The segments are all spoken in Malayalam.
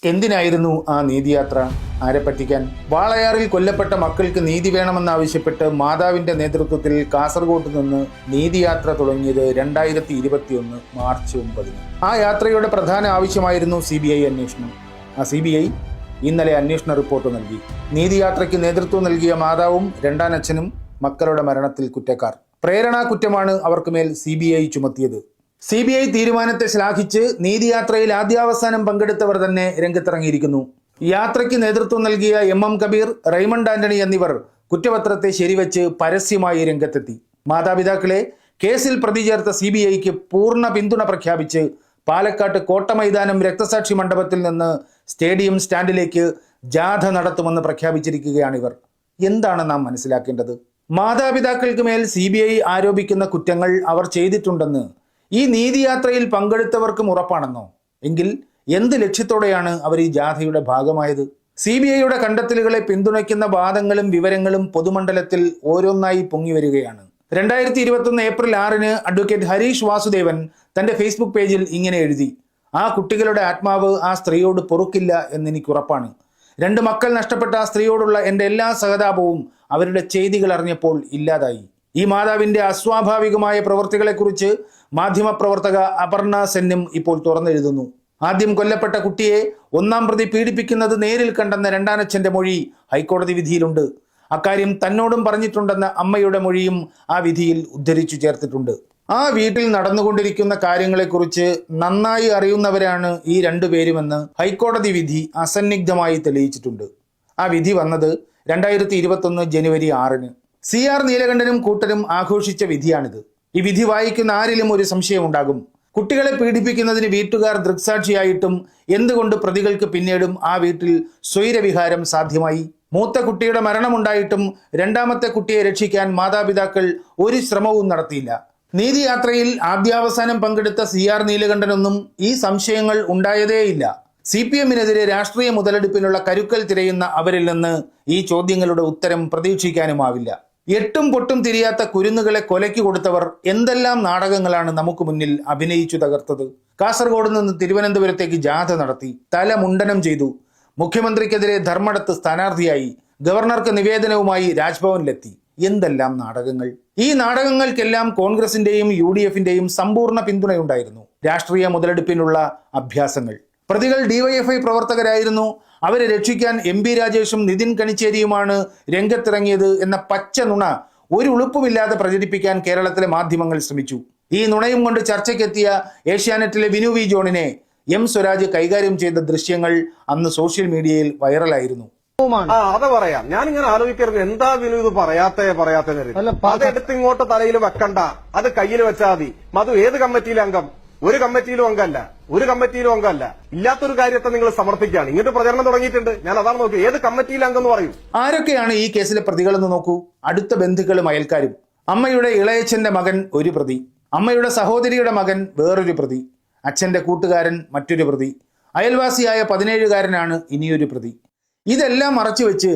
എന്തിനായിരുന്നു ആ നീതിയാത്ര? ആരെ പറ്റിക്കാൻ? വാളയാറിൽ കൊല്ലപ്പെട്ട മക്കൾക്ക് നീതി വേണമെന്നാവശ്യപ്പെട്ട് മാതാവിന്റെ നേതൃത്വത്തിൽ കാസർഗോഡ് നിന്ന് നീതിയാത്ര തുടങ്ങിയത് 2021 മാർച്ച് 9. ആ യാത്രയുടെ പ്രധാന ആവശ്യമായിരുന്നു CBI അന്വേഷണം. ആ CBI ഇന്നലെ അന്വേഷണ റിപ്പോർട്ട് നൽകി. നീതിയാത്രയ്ക്ക് നേതൃത്വം നൽകിയ മാതാവും രണ്ടാനച്ഛനും മക്കളുടെ മരണത്തിൽ കുറ്റക്കാർ. പ്രേരണാ കുറ്റമാണ് അവർക്കുമേൽ CBI ചുമത്തിയത്. CBI തീരുമാനത്തെ ശ്ലാഘിച്ച് നീതിയാത്രയിൽ ആദ്യാവസാനം പങ്കെടുത്തവർ തന്നെ രംഗത്തിറങ്ങിയിരിക്കുന്നു. യാത്രയ്ക്ക് നേതൃത്വം നൽകിയ MM കബീർ, റെയ്മണ്ട് ആന്റണി എന്നിവർ കുറ്റപത്രത്തെ ശരിവെച്ച് പരസ്യമായി രംഗത്തെത്തി. മാതാപിതാക്കളെ കേസിൽ പ്രതി ചേർത്ത CBIക്ക് പൂർണ്ണ പിന്തുണ പ്രഖ്യാപിച്ച് പാലക്കാട്ട് കോട്ടമൈതാനം രക്തസാക്ഷി മണ്ഡപത്തിൽ നിന്ന് സ്റ്റേഡിയം സ്റ്റാൻഡിലേക്ക് ജാഥ നടത്തുമെന്ന് പ്രഖ്യാപിച്ചിരിക്കുകയാണിവർ. എന്താണ് നാം മനസ്സിലാക്കേണ്ടത്? മാതാപിതാക്കൾക്ക് മേൽ CBI ആരോപിക്കുന്ന കുറ്റങ്ങൾ അവർ ചെയ്തിട്ടുണ്ടെന്ന് ഈ നീതിയാത്രയിൽ പങ്കെടുത്തവർക്കും ഉറപ്പാണെന്നോ? എങ്കിൽ എന്ത് ലക്ഷ്യത്തോടെയാണ് അവർ ഈ ജാഥയുടെ ഭാഗമായത്? CBIയുടെ കണ്ടെത്തലുകളെ പിന്തുണയ്ക്കുന്ന വാദങ്ങളും വിവരങ്ങളും പൊതുമണ്ഡലത്തിൽ ഓരോന്നായി പൊങ്ങി വരികയാണ്. 2021 ഏപ്രിൽ 6 അഡ്വക്കേറ്റ് ഹരീഷ് വാസുദേവൻ തന്റെ ഫേസ്ബുക്ക് പേജിൽ ഇങ്ങനെ എഴുതി: ആ കുട്ടികളുടെ ആത്മാവ് ആ സ്ത്രീയോട് പൊറുക്കില്ല എന്നെനിക്കുറപ്പാണ്. 2 മക്കൾ നഷ്ടപ്പെട്ട ആ സ്ത്രീയോടുള്ള എൻ്റെ എല്ലാ സഹതാപവും അവരുടെ ചെയ്തികൾ അറിഞ്ഞപ്പോൾ ഇല്ലാതായി. ഈ മാതാവിന്റെ അസ്വാഭാവികമായ പ്രവൃത്തികളെക്കുറിച്ച് മാധ്യമപ്രവർത്തക അപർണ സെന്നും ഇപ്പോൾ തുറന്നെഴുതുന്നു. ആദ്യം കൊല്ലപ്പെട്ട കുട്ടിയെ 1-ാം പ്രതി പീഡിപ്പിക്കുന്നത് നേരിൽ കണ്ടെന്ന രണ്ടാനച്ഛന്റെ മൊഴി ഹൈക്കോടതി വിധിയിലുണ്ട്. അക്കാര്യം തന്നോടും പറഞ്ഞിട്ടുണ്ടെന്ന അമ്മയുടെ മൊഴിയും ആ വിധിയിൽ ഉദ്ധരിച്ചു ചേർത്തിട്ടുണ്ട്. ആ വീട്ടിൽ നടന്നുകൊണ്ടിരിക്കുന്ന കാര്യങ്ങളെക്കുറിച്ച് നന്നായി അറിയുന്നവരാണ് ഈ 2 പേരുമെന്ന് ഹൈക്കോടതി വിധി അസന്നിഗ്ധമായി തെളിയിച്ചിട്ടുണ്ട്. ആ വിധി വന്നത് 2021 ജനുവരി 6. CR നീലകണ്ഠനും കൂട്ടരും ആഘോഷിച്ച വിധിയാണിത്. ഈ വിധി വായിക്കുന്ന ആരിലും ഒരു സംശയമുണ്ടാകും. കുട്ടികളെ പീഡിപ്പിക്കുന്നതിന് വീട്ടുകാർ ദൃക്സാക്ഷിയായിട്ടും എന്തുകൊണ്ട് പ്രതികൾക്ക് പിന്നീടും ആ വീട്ടിൽ സ്വൈരവിഹാരം സാധ്യമായി? മൂത്ത കുട്ടിയുടെ മരണമുണ്ടായിട്ടും 2ാമത്തെ കുട്ടിയെ രക്ഷിക്കാൻ മാതാപിതാക്കൾ ഒരു ശ്രമവും നടത്തിയില്ല. നീതിയാത്രയിൽ ആദ്യാവസാനം പങ്കെടുത്ത CR നീലകണ്ഠനൊന്നും ഈ സംശയങ്ങൾ ഉണ്ടായതേയില്ല. CPMനെതിരെ രാഷ്ട്രീയ മുതലെടുപ്പിനുള്ള കരുക്കൽ തിരയുന്ന അവരിൽ നിന്ന് ഈ ചോദ്യങ്ങളുടെ ഉത്തരം പ്രതീക്ഷിക്കാനുമാവില്ല. എട്ടും പൊട്ടും തിരിയാത്ത കുരുന്നുകളെ കൊലയ്ക്ക് കൊടുത്തവർ എന്തെല്ലാം നാടകങ്ങളാണ് നമുക്ക് മുന്നിൽ അഭിനയിച്ചു തകർത്തത്. കാസർഗോഡ് നിന്ന് തിരുവനന്തപുരത്തേക്ക് ജാഥ നടത്തി, തല മുണ്ടനം ചെയ്തു, മുഖ്യമന്ത്രിക്കെതിരെ ധർമ്മടത്ത് സ്ഥാനാർത്ഥിയായി, ഗവർണർക്ക് നിവേദനവുമായി രാജ്ഭവനിലെത്തി. എന്തെല്ലാം നാടകങ്ങൾ! ഈ നാടകങ്ങൾക്കെല്ലാം കോൺഗ്രസിന്റെയും UDFന്റെയും സമ്പൂർണ്ണ പിന്തുണയുണ്ടായിരുന്നു. രാഷ്ട്രീയ മുതലെടുപ്പിനുള്ള അഭ്യാസങ്ങൾ. പ്രതികൾ DYFI പ്രവർത്തകരായിരുന്നു. അവരെ രക്ഷിക്കാൻ MP രാജേഷും നിതിൻ കണിച്ചേരിയുമാണ് രംഗത്തിറങ്ങിയത് എന്ന പച്ച നുണ ഒരു ഉളുപ്പുമില്ലാതെ പ്രചരിപ്പിക്കാൻ കേരളത്തിലെ മാധ്യമങ്ങൾ ശ്രമിച്ചു. ഈ നുണയും കൊണ്ട് ചർച്ചയ്ക്കെത്തിയ ഏഷ്യാനെറ്റിലെ വിനു വി ജോണിനെ M സ്വരാജ് കൈകാര്യം ചെയ്ത ദൃശ്യങ്ങൾ അന്ന് സോഷ്യൽ മീഡിയയിൽ വൈറലായിരുന്നു. അത് പറയാം. ഞാനിങ്ങനെ ആലോചിക്കരുത്, എന്താ വിനു ഇത് പറയാത്ത അതെടുത്ത് ഇങ്ങോട്ട് തലയിൽ വെക്കണ്ട, അത് കയ്യിൽ വെച്ചാൽ മതി. മധു ഏത് കമ്മിറ്റിയിലെ അംഗം? ഒരു കമ്മിറ്റിയിലും അംഗമല്ല. ഇല്ലാത്തൊരു കാര്യത്തെ നിങ്ങൾ സമർപ്പിക്കുകയാണ്. ഇങ്ങോട്ട് പ്രചരണം തുടങ്ങിയിട്ടുണ്ട്. ഞാൻ അതാണ് നോക്കി, ഏത് കമ്മിറ്റിയിലെ അംഗം എന്ന് പറയൂ. ആരൊക്കെയാണ് ഈ കേസിലെ പ്രതികളെന്ന് നോക്കൂ. അടുത്ത ബന്ധുക്കളും അയൽക്കാരും. അമ്മയുടെ ഇളയച്ഛന്റെ മകൻ ഒരു പ്രതി, അമ്മയുടെ സഹോദരിയുടെ മകൻ വേറൊരു പ്രതി, അച്ഛന്റെ കൂട്ടുകാരൻ മറ്റൊരു പ്രതി, അയൽവാസിയായ 17-കാരനാണ് ഇനിയൊരു പ്രതി. ഇതെല്ലാം മറച്ചുവെച്ച്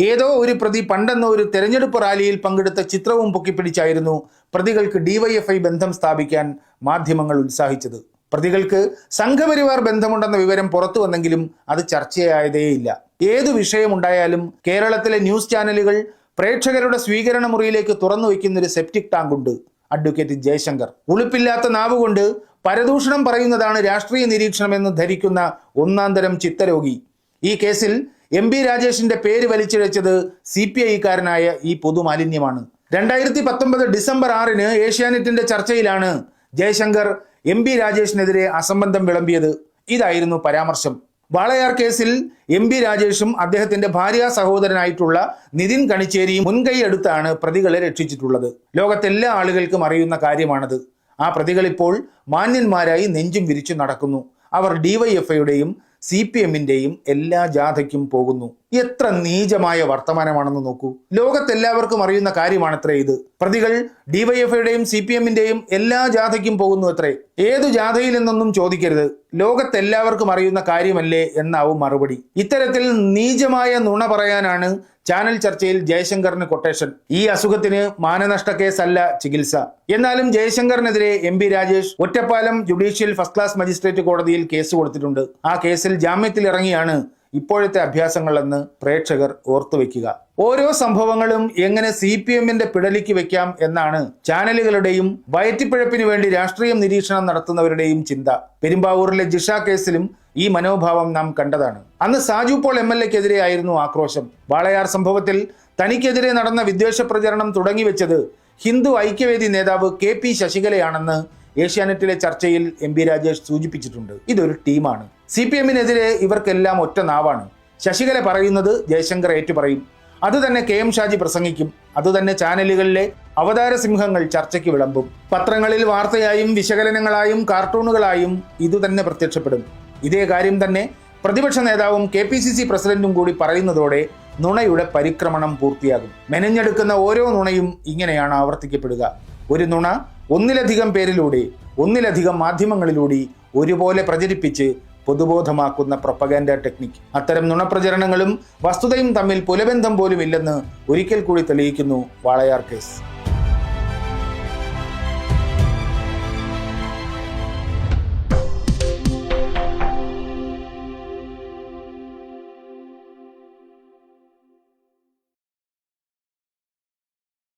ഏതോ ഒരു പ്രതി പണ്ടെന്ന ഒരു തെരഞ്ഞെടുപ്പ് റാലിയിൽ പങ്കെടുത്ത ചിത്രവും പൊക്കിപ്പിടിച്ചായിരുന്നു പ്രതികൾക്ക് DYFI ബന്ധം സ്ഥാപിക്കാൻ മാധ്യമങ്ങൾ ഉത്സാഹിച്ചത്. പ്രതികൾക്ക് സംഘപരിവാർ ബന്ധമുണ്ടെന്ന വിവരം പുറത്തു വന്നെങ്കിലും അത് ചർച്ചയായതേയില്ല. ഏതു വിഷയമുണ്ടായാലും കേരളത്തിലെ ന്യൂസ് ചാനലുകൾ പ്രേക്ഷകരുടെ സ്വീകരണ മുറിയിലേക്ക് തുറന്നു വയ്ക്കുന്ന ഒരു സെപ്റ്റിക് ടാങ്കുണ്ട്, അഡ്വക്കേറ്റ് ജയശങ്കർ. ഉളുപ്പില്ലാത്ത നാവുകൊണ്ട് പരദൂഷണം പറയുന്നതാണ് രാഷ്ട്രീയ നിരീക്ഷണമെന്ന് ധരിക്കുന്ന 1-ാം-തരം ചിത്തരോഗി. ഈ കേസിൽ MP രാജേഷിന്റെ പേര് വലിച്ചിഴച്ചത് CPIക്കാരനായ ഈ പൊതുമാലിന്യമാണ്. 2019 ഡിസംബർ 6 ഏഷ്യാനെറ്റിന്റെ ചർച്ചയിലാണ് ജയശങ്കർ MP രാജേഷിനെതിരെ അസംബന്ധം വിളമ്പിയത്. ഇതായിരുന്നു പരാമർശം. വാളയാർ കേസിൽ MP രാജേഷും അദ്ദേഹത്തിന്റെ ഭാര്യ സഹോദരനായിട്ടുള്ള നിതിൻ കണിച്ചേരിയും മുൻകൈ എടുത്താണ് പ്രതികളെ രക്ഷിച്ചിട്ടുള്ളത്. ലോകത്തെല്ലാ ആളുകൾക്കും അറിയുന്ന കാര്യമാണത്. ആ പ്രതികൾ ഇപ്പോൾ മാന്യന്മാരായി നെഞ്ചും വിരിച്ചു നടക്കുന്നു. അവർ DYFIയുടെയും CPMന്റെയും എല്ലാ ജാഥയ്ക്കും പോകുന്നു. എത്ര നീചമായ വർത്തമാനമാണെന്ന് നോക്കൂ. ലോകത്തെല്ലാവർക്കും അറിയുന്ന കാര്യമാണത്രേ ഇത്. പ്രതികൾ ഡിവൈഎഫ്ഐയുടെയും CPM-ന്റെയും എല്ലാ ജാഥയ്ക്കും പോകുന്നു അത്രേ. ഏതു ജാഥയിൽ എന്നൊന്നും ചോദിക്കരുത്, ലോകത്തെല്ലാവർക്കും അറിയുന്ന കാര്യമല്ലേ എന്നാവും മറുപടി. ഇത്തരത്തിൽ നീചമായ നുണ പറയാനാണ് ചാനൽ ചർച്ചയിൽ ജയശങ്കറിന് കൊട്ടേഷൻ. ഈ അസുഖത്തിന് മാനനഷ്ട കേസല്ല ചികിത്സ. എന്നാലും ജയശങ്കറിനെതിരെ MP Rajesh Ottapalam judicial first class magistrate കോടതിയിൽ കേസ് കൊടുത്തിട്ടുണ്ട്. ആ കേസിൽ ജാമ്യത്തിൽ ഇറങ്ങിയാണ് ഇപ്പോഴത്തെ അഭ്യാസങ്ങളെന്ന് പ്രേക്ഷകർ ഓർത്തുവെക്കുക. ഓരോ സംഭവങ്ങളും എങ്ങനെ CPM-ന്റെ പിടലിക്ക് വെക്കാം എന്നാണ് ചാനലുകളുടെയും വയറ്റിപ്പിഴപ്പിന് വേണ്ടി രാഷ്ട്രീയ നിരീക്ഷണം നടത്തുന്നവരുടെയും ചിന്ത. പെരുമ്പാവൂരിലെ ജിഷ കേസിലും ഈ മനോഭാവം നാം കണ്ടതാണ്. അന്ന് സാജു പോൾ MLA-ക്കെതിരെ ആയിരുന്നു ആക്രോശം. വാളയാർ സംഭവത്തിൽ തനിക്കെതിരെ നടന്ന വിദ്വേഷ പ്രചരണം തുടങ്ങിവെച്ചത് ഹിന്ദു ഐക്യവേദി നേതാവ് KP ശശികലയാണെന്ന് ഏഷ്യാനെറ്റിലെ ചർച്ചയിൽ MP രാജേഷ് സൂചിപ്പിച്ചിട്ടുണ്ട്. ഇതൊരു ടീമാണ്. CPM-നെതിരെ ഇവർക്കെല്ലാം ഒറ്റ നാവാണ്. ശശികല പറയുന്നത് ജയശങ്കർ ഏറ്റുപറയും. അതുതന്നെ KM ഷാജി പ്രസംഗിക്കും. അതുതന്നെ ചാനലുകളിലെ അവതാര സിംഹങ്ങൾ ചർച്ചയ്ക്ക് വിളമ്പും. പത്രങ്ങളിൽ വാർത്തയായും വിശകലനങ്ങളായും കാർട്ടൂണുകളായും ഇതുതന്നെ പ്രത്യക്ഷപ്പെടും. ഇതേ കാര്യം തന്നെ പ്രതിപക്ഷ നേതാവും KPCC പ്രസിഡന്റും കൂടി പറയുന്നതോടെ നുണയുടെ പരിക്രമണം പൂർത്തിയാകും. മെനഞ്ഞെടുക്കുന്ന ഓരോ നുണയും ഇങ്ങനെയാണ് ആവർത്തിക്കപ്പെടുക. ഒരു നുണ ഒന്നിലധികം പേരിലൂടെ ഒന്നിലധികം മാധ്യമങ്ങളിലൂടെ ഒരുപോലെ പ്രചരിപ്പിച്ച് പൊതുബോധമാക്കുന്ന പ്രൊപ്പഗാൻഡ ടെക്നിക്. അത്തരം നുണപ്രചരണങ്ങളും വസ്തുതയും തമ്മിൽ പുലബന്ധം പോലും ഇല്ലെന്ന് ഒരിക്കൽ കൂടി തെളിയിക്കുന്നു വാളയാർ കേസ്.